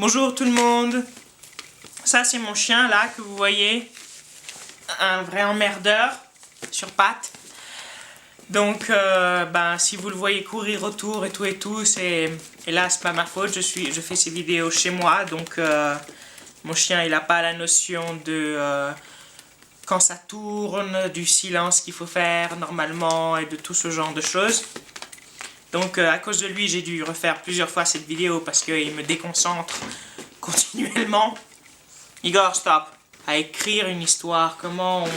Bonjour tout le monde. Ça c'est mon chien là que vous voyez. Un vrai emmerdeur sur pattes. Donc si vous le voyez courir autour et tout, c'est... Et là c'est pas ma faute, je fais ces vidéos chez moi. Donc mon chien il a pas la notion de... quand ça tourne, du silence qu'il faut faire normalement et de tout ce genre de choses. Donc à cause de lui, j'ai dû refaire plusieurs fois cette vidéo parce qu'il me déconcentre continuellement. Igor, stop. À écrire une histoire, comment on...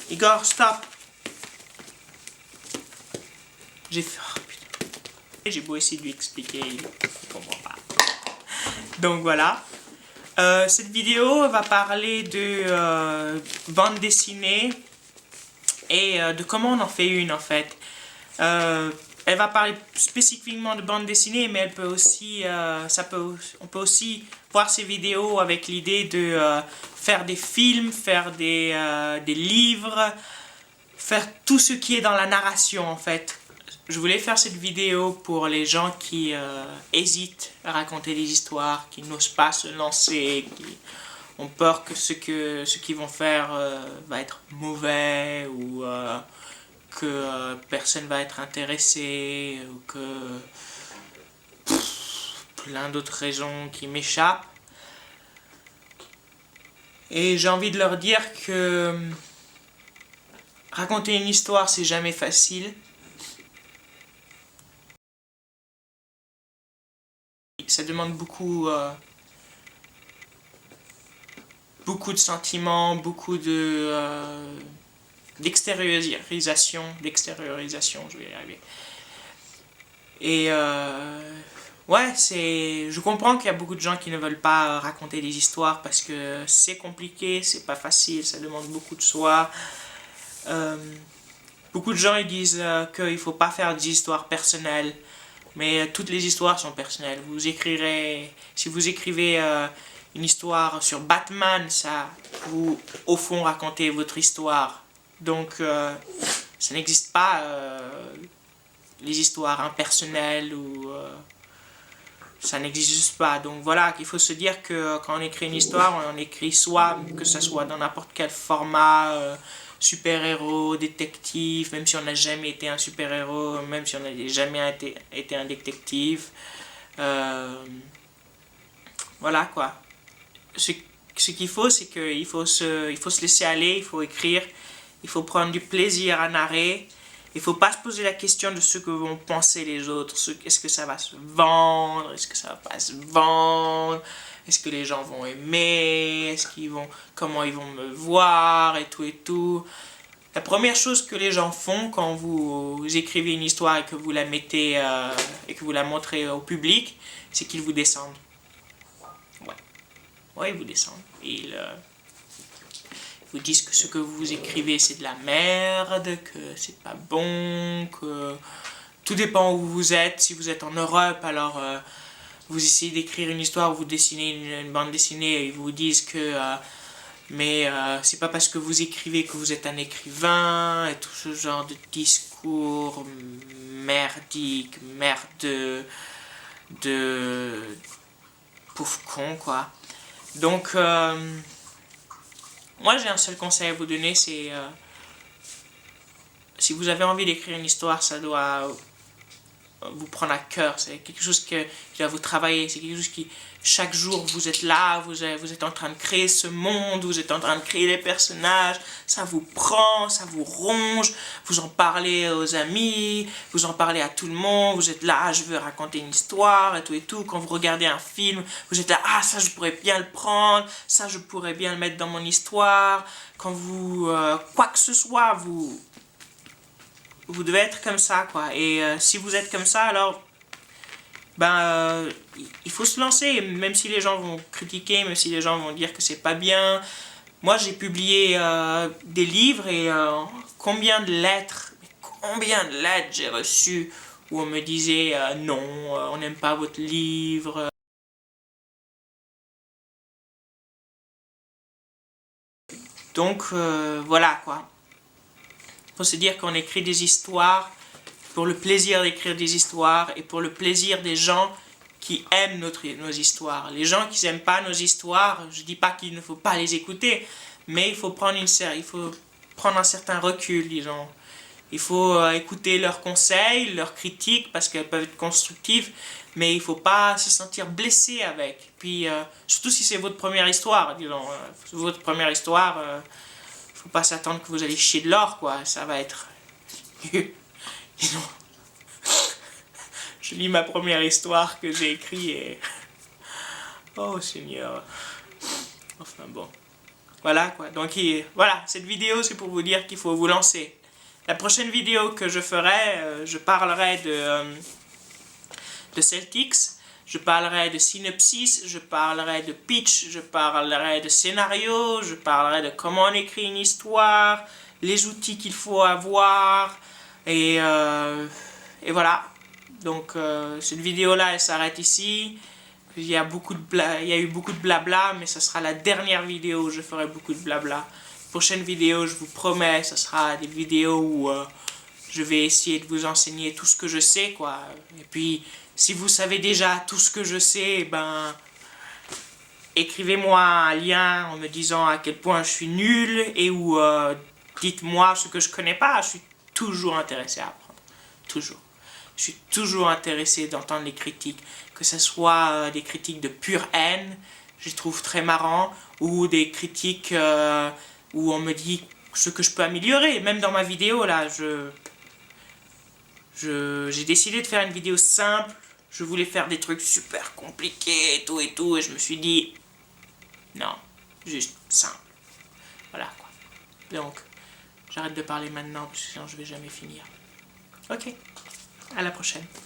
Igor, stop. J'ai fait... Oh, putain. J'ai beau essayer de lui expliquer, il comprend pas. Donc voilà. Cette vidéo va parler de bande dessinée et de comment on en fait une en fait. Elle va parler spécifiquement de bande dessinée, mais elle peut aussi, on peut aussi voir ces vidéos avec l'idée de faire des films, faire des livres, faire tout ce qui est dans la narration en fait. Je voulais faire cette vidéo pour les gens qui hésitent à raconter des histoires, qui n'osent pas se lancer, qui ont peur que ce qu'ils vont faire va être mauvais ou que personne va être intéressé ou que plein d'autres raisons qui m'échappent. Et j'ai envie de leur dire que raconter une histoire c'est jamais facile. Ça demande beaucoup de sentiments, beaucoup d'extériorisation, je vais y arriver. Et ouais, je comprends qu'il y a beaucoup de gens qui ne veulent pas raconter des histoires parce que c'est compliqué, c'est pas facile, ça demande beaucoup de soi. Beaucoup de gens ils disent qu'il faut pas faire des histoires personnelles, mais toutes les histoires sont personnelles. Si vous écrivez une histoire sur Batman, vous au fond racontez votre histoire. Donc ça n'existe pas les histoires impersonnelles ou ça n'existe juste pas. Donc voilà, il faut se dire que quand on écrit une histoire, on écrit soit que ce soit dans n'importe quel format, super-héros, détective, même si on n'a jamais été un super-héros, même si on n'a jamais été un détective. Voilà quoi. Ce qu'il faut, c'est qu'il faut se laisser aller, il faut écrire, il faut prendre du plaisir à narrer. Il ne faut pas se poser la question de ce que vont penser les autres. Est-ce que ça va se vendre? Est-ce que ça va pas se vendre? Est-ce que les gens vont aimer? Comment ils vont me voir? Et tout. La première chose que les gens font quand vous écrivez une histoire et que vous la mettez et que vous la montrez au public, c'est qu'ils vous descendent. Ouais, ils vous descendent. Ils vous disent que ce que vous écrivez c'est de la merde, que c'est pas bon, que tout dépend où vous êtes. Si vous êtes en Europe, alors vous essayez d'écrire une histoire, vous dessinez une bande dessinée et ils vous disent que mais c'est pas parce que vous écrivez que vous êtes un écrivain et tout ce genre de discours merdique, merdeux, de pauvre con quoi. Donc moi j'ai un seul conseil à vous donner, c'est si vous avez envie d'écrire une histoire, ça doit vous prendre à cœur, c'est quelque chose qui va vous travailler, c'est quelque chose qui, chaque jour vous êtes là, vous êtes en train de créer ce monde, vous êtes en train de créer les personnages, ça vous prend, ça vous ronge, vous en parlez aux amis, vous en parlez à tout le monde, vous êtes là, ah, je veux raconter une histoire et tout, quand vous regardez un film, vous êtes là, ah ça je pourrais bien le prendre, ça je pourrais bien le mettre dans mon histoire, quand vous, quoi que ce soit, vous devez être comme ça quoi, et si vous êtes comme ça alors il faut se lancer, même si les gens vont critiquer, même si les gens vont dire que c'est pas bien. Moi j'ai publié des livres et combien de lettres j'ai reçues où on me disait non, on n'aime pas votre livre. Donc voilà quoi. Faut se dire qu'on écrit des histoires pour le plaisir d'écrire des histoires et pour le plaisir des gens qui aiment nos histoires. Les gens qui n'aiment pas nos histoires, je dis pas qu'il ne faut pas les écouter, mais il faut prendre un certain recul, disons. Il faut écouter leurs conseils, leurs critiques, parce qu'elles peuvent être constructives, mais il ne faut pas se sentir blessé avec. Puis, surtout si c'est votre première histoire, disons. Votre première histoire, il ne faut pas s'attendre que vous allez chier de l'or, quoi. Ça va être... disons... Je lis ma première histoire que j'ai écrite et... Oh Seigneur. Enfin bon. Voilà quoi. Donc voilà, cette vidéo c'est pour vous dire qu'il faut vous lancer. La prochaine vidéo que je ferai, je parlerai de Celtics, je parlerai de synopsis, je parlerai de pitch, je parlerai de scénario, je parlerai de comment on écrit une histoire, les outils qu'il faut avoir, et voilà. Donc cette vidéo là elle s'arrête ici. Il y a eu beaucoup de blabla, mais ça sera la dernière vidéo où je ferai beaucoup de blabla. Prochaine vidéo, je vous promets, ça sera des vidéos où je vais essayer de vous enseigner tout ce que je sais, quoi. Et puis, si vous savez déjà tout ce que je sais, ben, écrivez-moi un lien en me disant à quel point je suis nul et ou dites-moi ce que je connais pas. Je suis toujours intéressé à apprendre, toujours. Je suis toujours intéressé d'entendre les critiques, que ce soit des critiques de pure haine, je les trouve très marrants, ou des critiques où on me dit ce que je peux améliorer. Même dans ma vidéo, là, j'ai décidé de faire une vidéo simple, je voulais faire des trucs super compliqués et tout, et je me suis dit, non, juste simple. Voilà, quoi. Donc, j'arrête de parler maintenant, parce que sinon je vais jamais finir. Ok. À la prochaine.